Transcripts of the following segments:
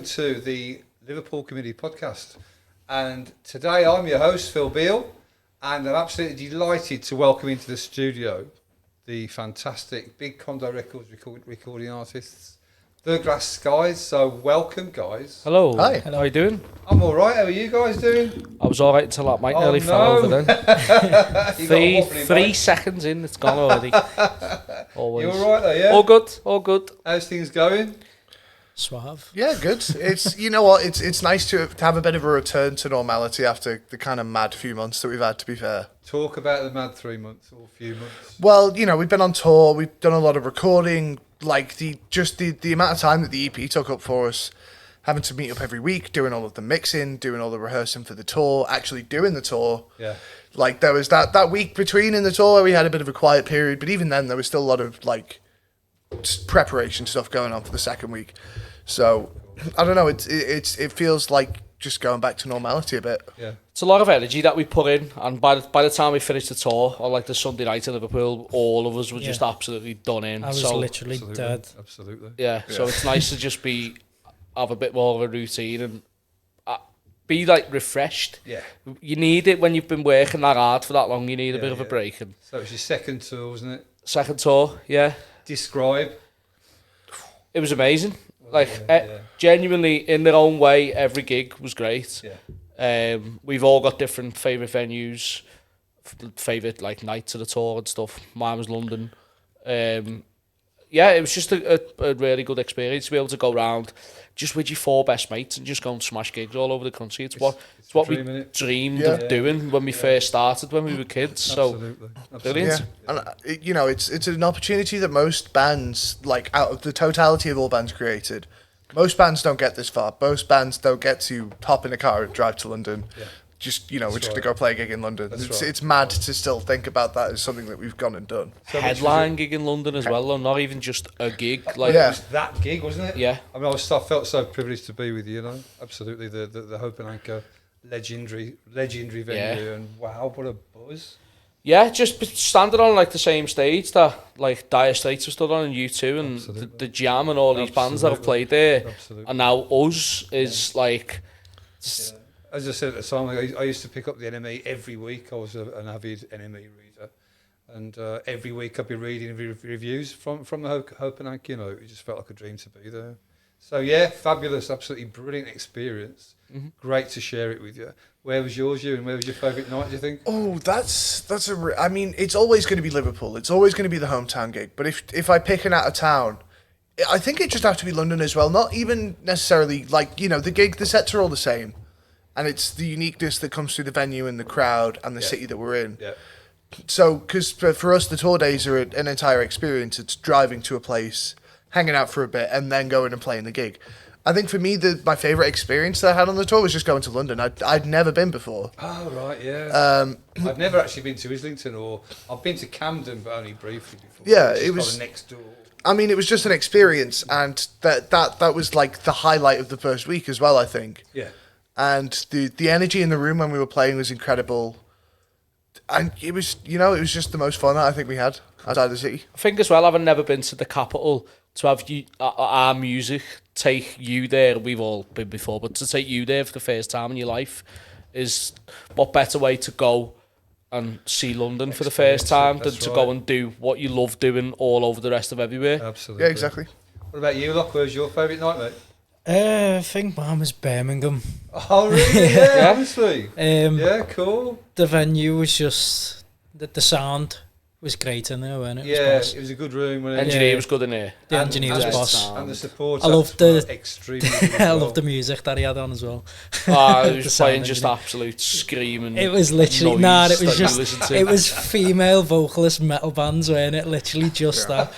to the Liverpool Community Podcast. And today I'm your host, Phil Beale, and I'm absolutely delighted to welcome into the studio the fantastic big Condo Records recording artists, The Glass Skies. So welcome, guys. Hello. Hi. How are you doing? I'm all right. How are you guys doing? I was all right until that mic nearly fell over then. three seconds in, it's gone already. Always. You all right though, yeah? All good, all good. How's things going? Suave. Yeah, good. It's you know what, it's nice to have a bit of a return to normality after the kind of mad few months that we've had, to be fair. Talk about the mad 3 months or few months. Well, you know, we've been on tour, we've done a lot of recording, like the amount of time that the EP took up for us, having to meet up every week, doing all of the mixing, doing all the rehearsing for the tour, actually doing the tour. Yeah. Like there was that week between in the tour where we had a bit of a quiet period, but even then there was still a lot of like preparation stuff going on for the second week. So I don't know, it feels like just going back to normality a bit. Yeah. It's a lot of energy that we put in, and by the time we finished the tour, on like the Sunday night in Liverpool, all of us were just absolutely done in. I was literally dead. Absolutely. Yeah, so it's nice to just have a bit more of a routine and be like refreshed. Yeah. You need it when you've been working that hard for that long. You need a bit of a break. And So it's your second tour, wasn't it? second tour, yeah. Describe. It was amazing. Genuinely, in their own way, every gig was great. Yeah. We've all got different favourite venues, favourite like nights of the tour and stuff. Mine was London. Yeah, it was just a really good experience to be able to go around just with your four best mates and just go and smash gigs all over the country. It's what we dreamed of doing when we first started when we were kids. Absolutely. So brilliant. Yeah. And you know, it's an opportunity that most bands, like out of the totality of all bands created, most bands don't get this far. Most bands don't get to hop in a car and drive to London. Yeah. Just, you know, we're just going to go play a gig in London. It's mad to still think about that as something that we've gone and done. So headline gig in London as well, though, not even just a gig. Like, it was that gig, wasn't it? Yeah. I mean, I felt so privileged to be with you, Absolutely. The Hope and Anchor legendary venue, and wow, what a buzz. Yeah, just standing on like the same stage that like Dire Straits have stood on and U2 and the Jam and all these bands that have played there. Absolutely. And now us is like... Yeah. As I said at the time, I used to pick up the NME every week. I was an avid NME reader. And every week I'd be reading reviews from the Hope and Anchor. You know, it just felt like a dream to be there. So yeah, fabulous, absolutely brilliant experience. Mm-hmm. Great to share it with you. Where was yours, and where was your favourite night, do you think? Oh, I mean, it's always going to be Liverpool. It's always going to be the hometown gig. But if I pick an out of town, I think it just have to be London as well. Not even necessarily like, you know, the sets are all the same. And it's the uniqueness that comes through the venue and the crowd and the city that we're in. Yeah. So, because for us, the tour days are an entire experience. It's driving to a place, hanging out for a bit, and then going and playing the gig. I think for me, my favourite experience that I had on the tour was just going to London. I'd never been before. Oh, right, yeah. I've never actually been to Islington, or I've been to Camden, but only briefly before. Yeah, it was next door. I mean, it was just an experience, and that was like the highlight of the first week as well, I think. Yeah. And the energy in the room when we were playing was incredible. And it was just the most fun that I think we had outside the city. I think as well, having never been to the capital, to have our music take you there, we've all been before, but to take you there for the first time in your life is what better way to go and see London for the first time than to go and do what you love doing all over the rest of everywhere. Absolutely. Yeah, exactly. What about you, Locke? Where's your favourite night, mate? I think mine was Birmingham. Oh, really? Yeah, honestly. Yeah, cool. The venue was just... The sound was great in there, wasn't it? Yeah, it was a good room. Engineer was good in there. The engineer was boss. And the support. I loved the extremely. I loved the music that he had on as well. He was playing just absolute screaming. It was literally it was female vocalist metal bands, weren't it? Literally just that.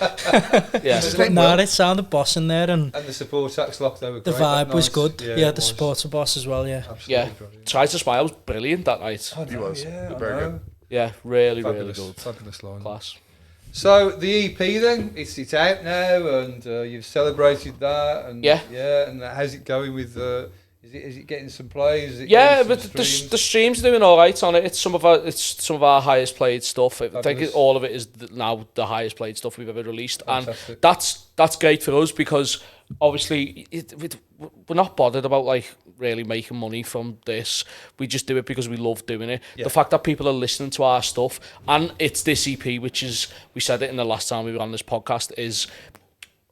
Yeah. But it sounded boss in there, and the support acts locked. They were the great. vibe was good. Yeah, the support boss as well. Yeah. Absolutely brilliant. Try to Smile was brilliant that night. Oh, he was. Yeah, very good. Yeah, really fabulous, really good. Fabulous line. Class. So the EP then, it's out now, and you've celebrated that, and and how's it going with? Is it getting some plays? But the streams are doing all right on it. It's some of our highest played stuff. I think all of it is now the highest played stuff we've ever released. Fantastic. And that's great for us because obviously we're not bothered about like really making money from this. We just do it because we love doing it. The fact that people are listening to our stuff, and it's this EP, which is, we said it in the last time we were on this podcast, is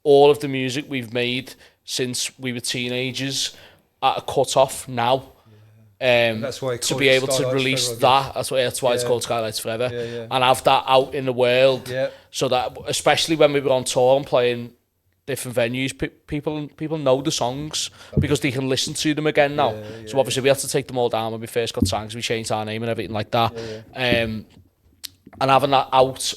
all of the music we've made since we were teenagers at a cut-off now. That's why to be able to release that, that's why it's called Skylights Forever, and have that out in the world, so that, especially when we were on tour and playing different venues, people know the songs because they can listen to them again now. So obviously we had to take them all down when we first got signed, 'cause we changed our name and everything like that. And having that out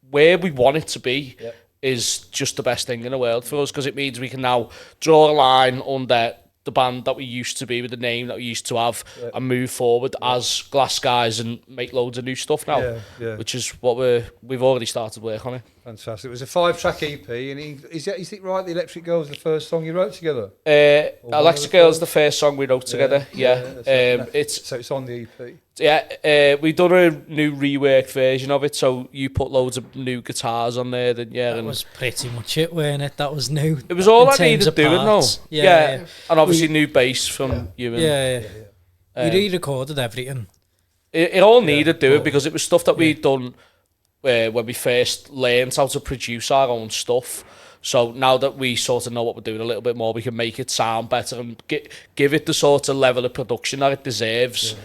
where we want it to be is just the best thing in the world for us, because it means we can now draw a line under the band that we used to be, with the name that we used to have, and move forward as Glass Guys and make loads of new stuff now, which is what we've already started work on it. Fantastic. It was a 5-track EP, and is it right, the Electric Girl was the first song you wrote together? Electric Girl is the first song we wrote together, So it's on the EP? We've done a new reworked version of it, so you put loads of new guitars on there, didn't you? That was pretty much it, weren't it? That was new. It was all I needed doing now. Yeah. And obviously new bass from you. We re-recorded everything. It all needed doing, because it was stuff that we'd done when we first learned how to produce our own stuff. So now that we sort of know what we're doing a little bit more, we can make it sound better and give it the sort of level of production that it deserves.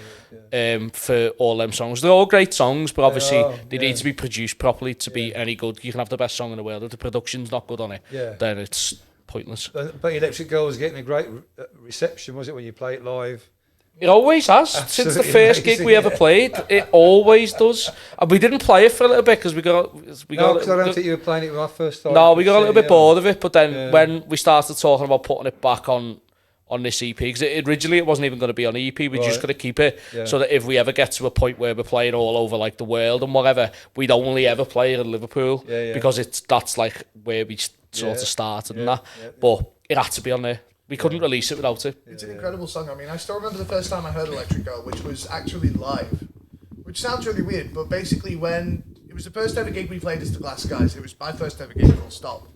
For all them songs. They're all great songs, but obviously they need to be produced properly to be any good. You can have the best song in the world, if the production's not good on it, then it's pointless. But Electric Girl was getting a great reception, was it, when you play it live? It always has. Absolutely Since the first amazing, gig we ever played, it always does. And we didn't play it for a little bit because Because I don't think you were playing it when I first started. No, we got a little bit bored of it, but then when we started talking about putting it back on this EP, because originally it wasn't even going to be on the EP, we're just going to keep it so that if we ever get to a point where we're playing all over like the world and whatever, we'd only ever play it in Liverpool, because that's like where we sort of started and that. But it had to be on there. We couldn't release it without it. It's an incredible song. I mean, I still remember the first time I heard Electric Girl, which was actually live, which sounds really weird, but basically when it was the first ever gig we played as the Glass Guys, it was my first ever gig, full stop,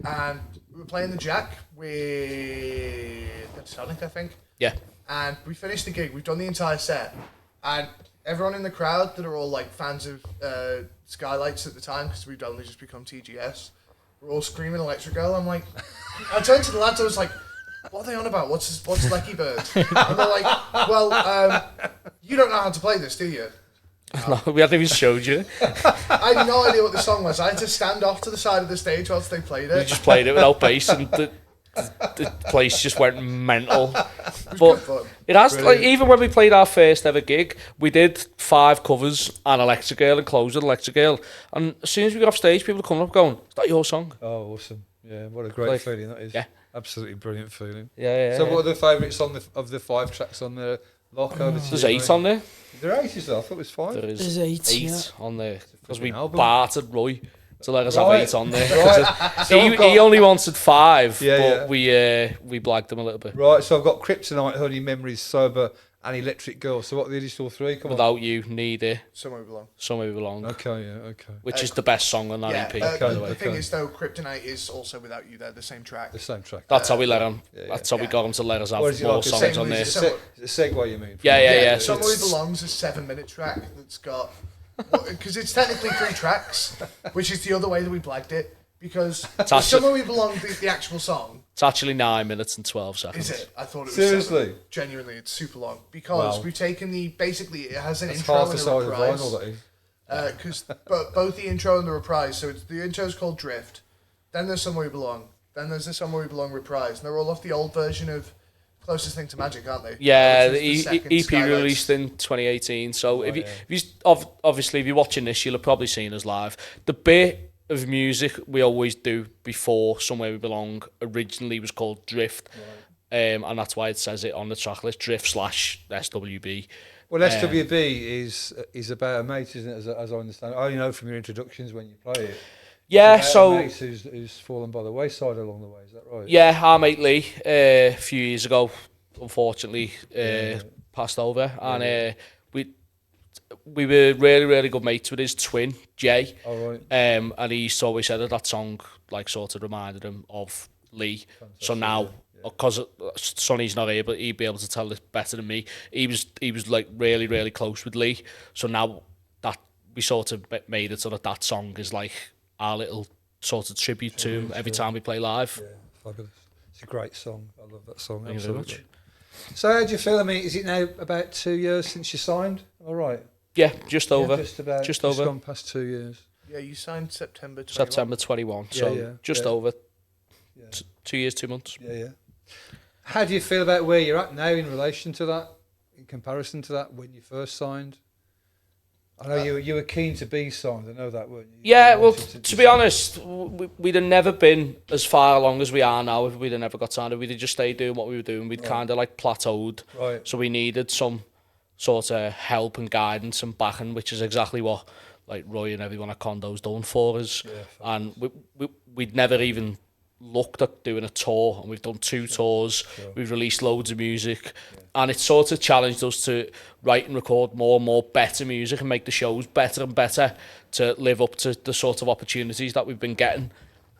and we were playing the Jack with Sonic, I think. Yeah. And we finished the gig. We've done the entire set, and everyone in the crowd that are all like fans of Skylights at the time, because we'd only just become TGS, were all screaming Electric Girl. I'm like, I turned to the lads. I was like, "What are they on about? What's Lecky Bird?" And they're like, "Well, you don't know how to play this, do you?" No, we hadn't even showed you. I had no idea what the song was. I had to stand off to the side of the stage whilst they played it. We just played it without bass, and the place just went mental. But fun. It has, like, even when we played our first ever gig, we did 5 covers and Electric Girl and closed with Electric Girl. And as soon as we got off stage, people were coming up going, "Is that your song?" Oh, awesome. Yeah, what a great feeling that is. Yeah. Absolutely brilliant feeling. Yeah. So what are the favourites of the 5 tracks on there? There's 8 on there. There are 8 as well? I thought it was 5. There is There's 8, 8 on there. Because we album. bartered Roy to let us have 8 on there. Right. So he only wanted 5, Yeah, but we blagged him a little bit. Right, so I've got Kryptonite, Honey Memories, Sober, and Electric Girl. So what are the additional 3? Come on. Without You, Need It, Somewhere We Belong. Somewhere We Belong, Okay, yeah, okay. which is the best song on that EP. okay. The thing is, though, Kryptonite is also Without You. They're the same track. The same track. That's how we let him. That's how we got him to let us have Or is it more like songs on there. Is it a segue, you mean? Yeah. So Somewhere We it's- Belong's a 7-minute track that's got... Because it's technically 3 tracks, which is the other way that we blagged it. Because actually- Somewhere We Belong, the actual song, It's actually 9 minutes and 12 seconds. is it? I thought it was Seriously? 7. Genuinely, it's super long. Because we've taken basically, it has an That's intro half and the a size of reprise. vinyl, that is. Because both the intro and the reprise, so the intro's called Drift, then there's Somewhere We Belong, then there's the Somewhere We Belong reprise, and they're all off the old version of Closest Thing to Magic, aren't they? Yeah, Which the is second EP Skylights. released in 2018. So obviously if you're watching this, you'll have probably seen us live. The bit of music we always do before Somewhere We Belong originally was called Drift, and that's why it says it on the track list, Drift/SWB. Well, SWB is about a mate, isn't it? As I understand, I only know from your introductions when you play it. Yeah, It's about so a mate who's fallen by the wayside along the way. Is that right? yeah, our mate Lee, a few years ago, unfortunately, passed over, and we were really good mates with his twin Jay. All right. And he always said that song like sort of reminded him of Lee. So now, because Sonny's not here, but he'd be able to tell it better than me. He was like really, really close with Lee. So now that we sort of made it so that song is like our little sort of tribute to him every time we play live. Yeah, fabulous. It's a great song. I love that song. Thank you very much. So how do you feel? I mean, is it now about 2 years since you signed? All right. Yeah, just over. Just over. Gone past 2 years. Yeah, you signed September 21. September 21. So just over 2 years, 2 months. Yeah. How do you feel about where you're at now in relation to that, in comparison to that when you first signed? I know you were keen to be signed. I know that, weren't you? Yeah, well, to be honest, we'd have never been as far along as we are now if we'd have never got signed. We'd have just stayed doing what we were doing. We'd kind of like plateaued. Right. So we needed some sort of help and guidance and backing, which is exactly what like Roy and everyone at Condo's done for us. Yeah, and we'd never even looked at doing a tour, and we've done 2 tours. We've released loads of music, and it sort of challenged us to write and record more and more better music and make the shows better and better to live up to the sort of opportunities that we've been getting.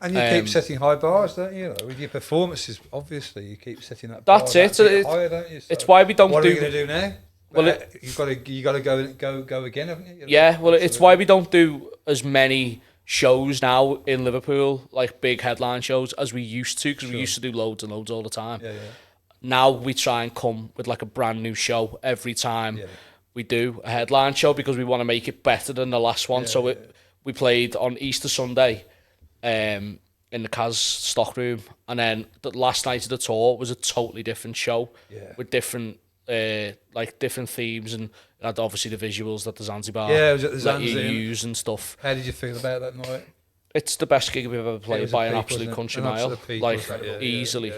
And you keep setting high bars, don't you? With your performances, obviously, you keep setting that. That's it. Higher, don't you? So it's why we don't. What are you going to do now? Well, you got to go again, haven't you? Yeah. Well, it's why we don't do as many shows now in Liverpool, like big headline shows, as we used to, because we used to do loads and loads all the time. Yeah. Now we try and come with like a brand new show every time we do a headline show, because we want to make it better than the last one. We played on Easter Sunday in the Kaz stock room, and then the last night of the tour was a totally different show with different different themes, and it had obviously the visuals that the Zanzibar use and stuff. How did you feel about that night? It's the best gig we've ever played by an absolute country mile, easily.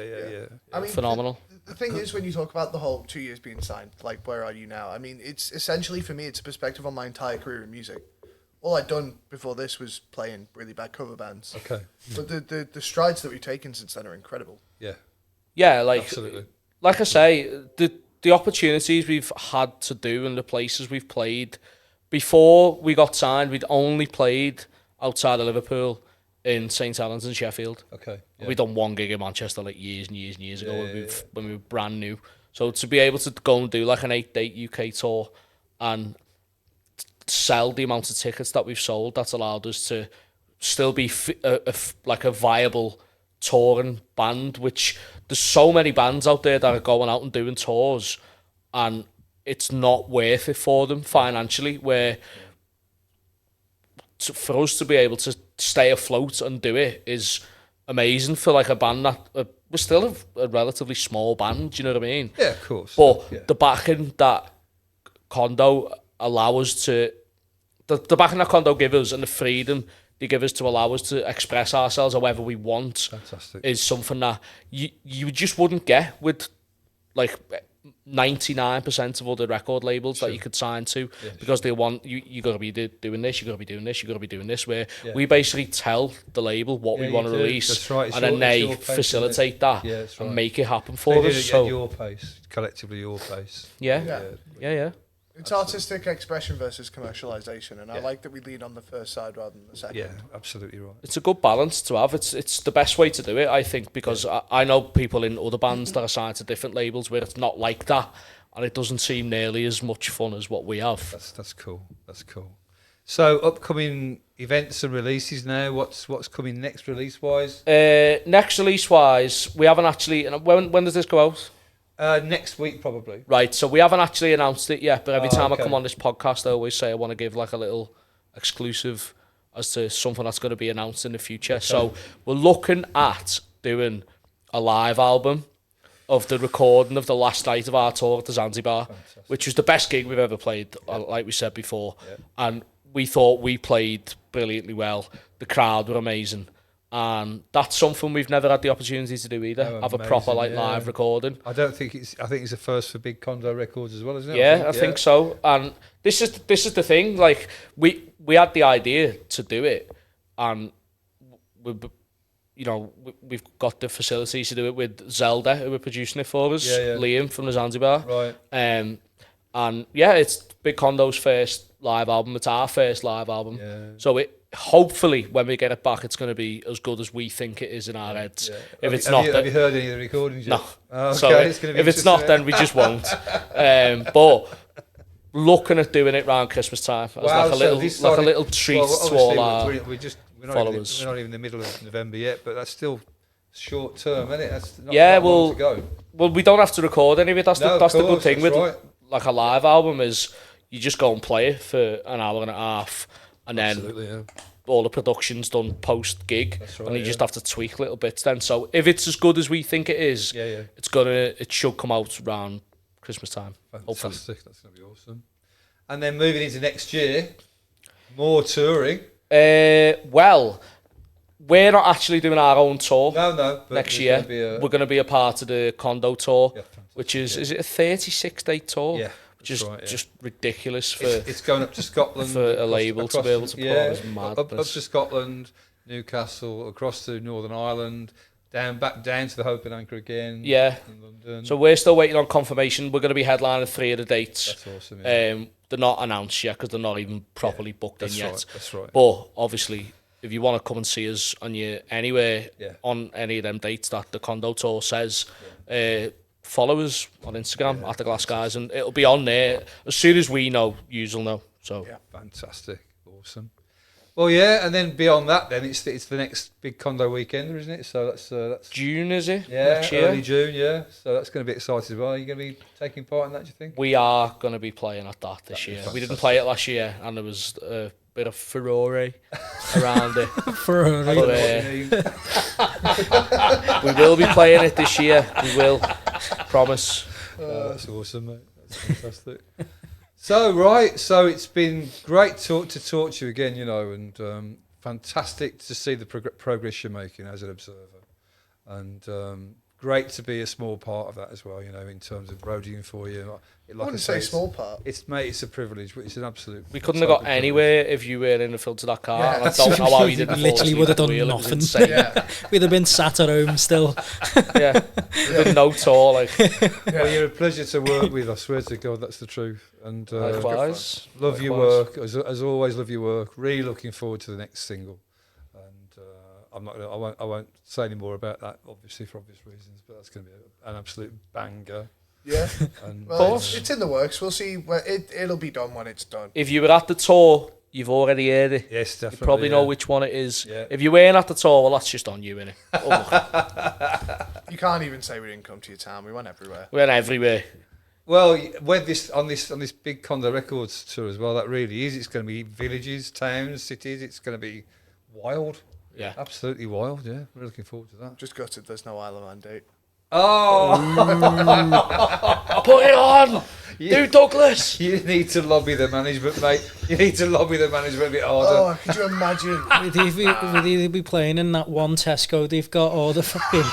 I mean, phenomenal. The thing is, when you talk about the whole 2 years being signed, like, where are you now? I mean, it's essentially, for me, it's a perspective on my entire career in music. All I'd done before this was playing really bad cover bands. Okay. But the strides that we've taken since then are incredible. Yeah, like, absolutely. Like I say, the opportunities we've had to do and the places we've played, before we got signed, we'd only played outside of Liverpool in St Helens and Sheffield. Okay. Yeah. We'd done 1 gig in Manchester like years and years and years ago when we were brand new. So to be able to go and do like an 8-date UK tour and sell the amount of tickets that we've sold, that's allowed us to still be like a viable touring band, which there's so many bands out there that are going out and doing tours and it's not worth it for them financially, where for us to be able to stay afloat and do it is amazing for like a band that we're still a relatively small band, do you know what I mean? Yeah, of course. But the backing that Condo allow us to, the backing that Condo give us and the freedom they give us to allow us to express ourselves however we want. Fantastic. Is something that you just wouldn't get with like 99% of other record labels that you could sign to, because they want you got to be doing this, you got to be doing this, you got to be doing this. Where we basically tell the label what we want to release, that's right. And then they facilitate that and make it happen for us. So at your pace, collectively your pace. Yeah. It's artistic expression versus commercialization, and I like that we lead on the first side rather than the second. Yeah, absolutely right. It's a good balance to have. It's the best way to do it, I think, because I know people in other bands that are signed to different labels where it's not like that, and it doesn't seem nearly as much fun as what we have. That's cool. That's cool. So upcoming events and releases now. What's coming next release wise? Next release wise, we haven't actually. When does this go out? Next week probably. Right, so we haven't actually announced it yet, but every time I come on this podcast I always say I want to give like a little exclusive as to something that's going to be announced in the future. Okay. So we're looking at doing a live album of the recording of the last night of our tour at the Zanzibar. Fantastic. Which was the best gig we've ever played, like we said before. And we thought we played brilliantly well. The crowd were amazing. And that's something we've never had the opportunity to do either. Have a proper live recording. I think it's a first for big Condo Records as well, isn't it? I think so. And this is the thing. Like we had the idea to do it, and we've got the facilities to do it with Zelda, who were producing it for us. Liam from the Zanzibar. Right. And it's Big Condo's first live album. It's our first live album. Yeah. So it hopefully when we get it back, it's going to be as good as we think it is in our heads. Yeah. If it's not, have you heard any of the recordings yet? no. Oh, okay. So if it's not, then we just won't. But looking at doing it around Christmas time as like a little treat to all our followers. We're not even in the middle of November yet, but that's still short term, isn't it? That's not long to go. Well, we don't have to record any of it. That's the good thing with right. like a live album is you just go and play it for an hour and a half, and then all the production's done post gig, right, and you just have to tweak little bits then. So if it's as good as we think it is, it should come out around Christmas time. Fantastic, hopefully. That's going to be awesome. And then moving into next year, more touring. Well, we're not actually doing our own tour. No. Next year, we're going to be a part of the Condo tour, which is it a 36-day tour? Yeah. Which is just ridiculous for it's going up to Scotland for a label to be able to put on as madness. Up to Scotland, Newcastle, across to Northern Ireland, back down to the Hope and Anchor again. Yeah. In London. So we're still waiting on confirmation. We're going to be headlining 3 of the dates. That's awesome. Yeah. They're not announced yet because they're not even properly booked in yet. That's right. But obviously, if you want to come and see us on anywhere on any of them dates that the Condo Tour says, follow us on Instagram at the Glass Guys, and it'll be on there as soon as we know. You'll know. So fantastic, awesome. Well, and then beyond that, then it's the next big Condo weekend, isn't it? So that's June, is it? Yeah, next year? Early June. Yeah, so that's going to be exciting as well. Are you going to be taking part in that? Do you think? We are going to be playing at that this year. We didn't play it last year, and there was a bit of furore around it. We will be playing it this year. We will. Promise. That's awesome, mate. That's fantastic. So it's been great to talk to you again, and fantastic to see the progress you're making as an observer, and great to be a small part of that as well, in terms of roadieing for you. I wouldn't say small part. It's a privilege, but it's an absolute. We couldn't have got anywhere if you were in the field to that car. Yeah. And I don't know how we didn't. Literally would have done nothing. We'd have been sat at home still. With no tour. Well, you're a pleasure to work with. I swear to God, that's the truth. And likewise. Love your work as always. Love your work. Really looking forward to the next single. And I won't say any more about that, obviously for obvious reasons. But that's going to be an absolute banger. Yeah, and it's in the works. We'll see. It'll be done when it's done. If you were at the tour, you've already heard it. Yes, definitely. You probably know which one it is. Yeah. If you weren't at the tour, well, that's just on you, innit? You can't even say we didn't come to your town. We went everywhere. We went everywhere. Well, on this big Condo Records tour as well, that really is. It's going to be villages, towns, cities. It's going to be wild. Yeah, absolutely wild. Yeah, we're looking forward to that. Just gutted there's no Isle of Man date. Oh, put it on, do Douglas. You need to lobby the management, mate. You need to lobby the management a bit harder. Oh, could you imagine? We'd either be playing in that one Tesco they've got, or the fucking.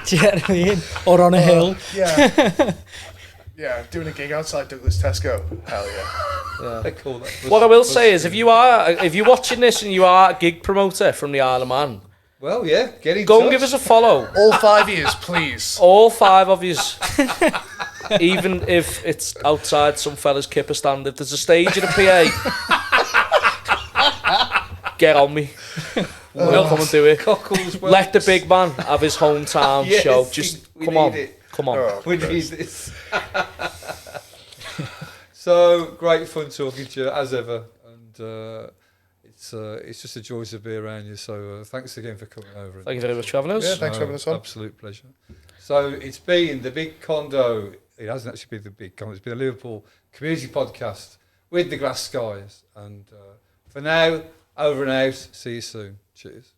Do you know what I mean? Or on a hill. Yeah. Yeah, doing a gig outside Douglas Tesco. Hell yeah. I call that what I will say is, if you're watching this and you are a gig promoter from the Isle of Man, well, yeah, get in go touch. and give us a follow. All 5 years, please. All 5 of yous. Even if it's outside some fella's kipper stand, if there's a stage and a PA, get on me. We'll come and do it. Let the big man have his hometown show. Just come on. Come on. Oh, we need this. So great fun talking to you as ever, and it's just a joy to be around you. So thanks again for coming over. Thank you very much for having us. Yeah, thanks for having us on. Absolute pleasure. So it's been the Big Condo. It hasn't actually been the Big Condo. It's been a Liverpool community podcast with the Glass Skies. And for now, over and out. See you soon. Cheers.